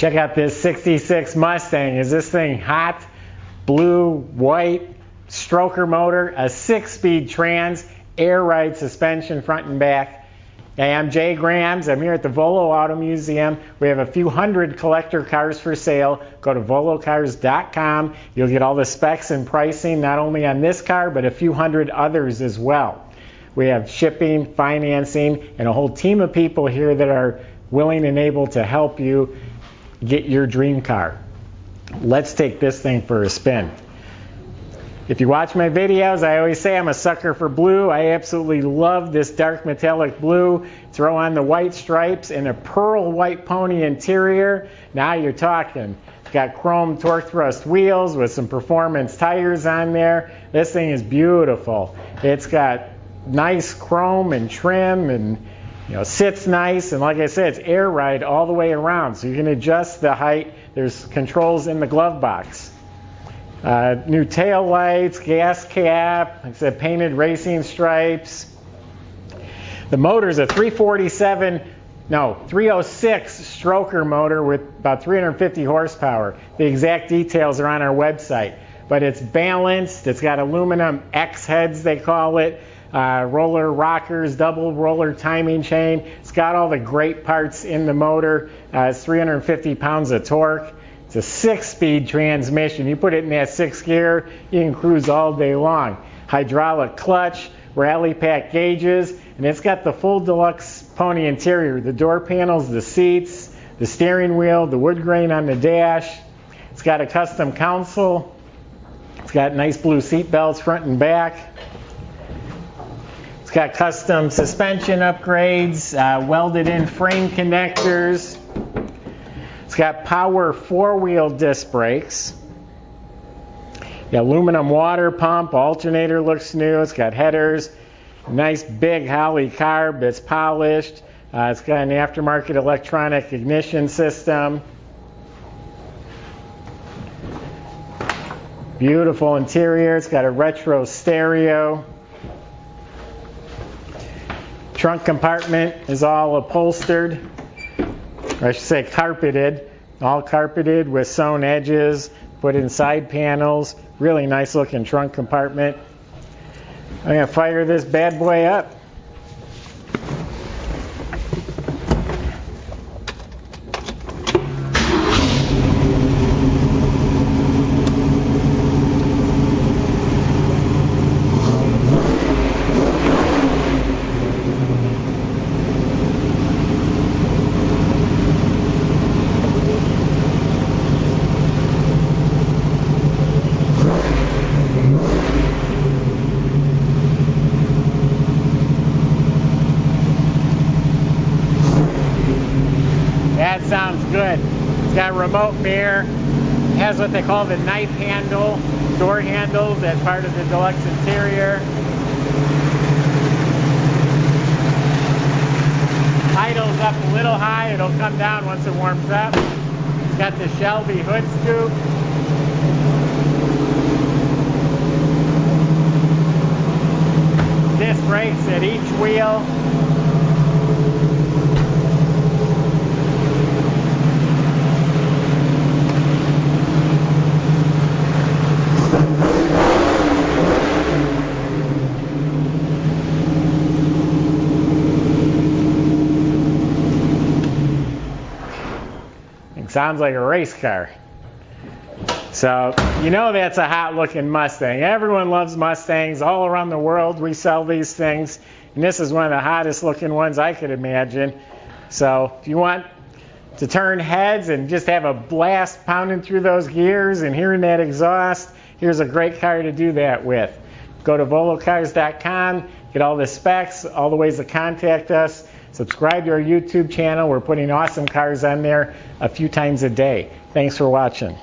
Check out this 66 Mustang. Is this thing hot? Blue, white, stroker motor, a 6-speed trans, air ride suspension front and back. Hey, I'm Jay Grams. I'm here at the Volo Auto Museum. We have a few hundred collector cars for sale. Go to volocars.com. You'll get all the specs and pricing, not only on this car, but a few hundred others as well. We have shipping, financing, and a whole team of people here that are willing and able to help you get your dream car. Let's take this thing for a spin. If you watch my videos, I always say I'm a sucker for blue. I absolutely love this dark metallic blue. Throw on the white stripes and a pearl white pony interior. Now you're talking. It's got chrome torque thrust wheels with some performance tires on there. This thing is beautiful. It's got nice chrome and trim, and sits nice, and like I said, it's air ride all the way around, so you can adjust the height. There's controls in the glove box. New tail lights, gas cap, like I said, painted racing stripes. The motor's a 306 stroker motor with about 350 horsepower. The exact details are on our website, but it's balanced. It's got aluminum X heads, they call it. Roller rockers, double roller timing chain. It's got all the great parts in the motor. It's 350 pounds of torque. It's a 6-speed transmission. You put it in that 6th gear, you can cruise all day long. Hydraulic clutch, Rally Pac gauges, and it's got the full Deluxe pony interior. The door panels, the seats, the steering wheel, the wood grain on the dash. It's got a custom console. It's got nice blue seat belts front and back. It's got custom suspension upgrades, welded in frame connectors. It's got power 4-wheel disc brakes. The aluminum water pump, alternator looks new. It's got headers, nice big Holley carb that's polished. It's got an aftermarket electronic ignition system. Beautiful interior. It's got a retro stereo. Trunk compartment is all upholstered, or I should say carpeted, all carpeted with sewn edges, put in side panels. Really nice looking trunk compartment. I'm going to fire this bad boy up. That sounds good. It's got a remote mirror. It has what they call the knife handle, door handles as part of the Deluxe interior. Idle's up a little high. It'll come down once it warms up. It's got the Shelby hood scoop. Disc brakes at each wheel. Sounds like a race car. So, that's a hot looking Mustang. Everyone loves Mustangs. All around the world we sell these things. And this is one of the hottest looking ones I could imagine. So, if you want to turn heads and just have a blast pounding through those gears and hearing that exhaust, here's a great car to do that with. Go to volocars.com, get all the specs, all the ways to contact us. Subscribe to our YouTube channel. We're putting awesome cars on there a few times a day. Thanks for watching.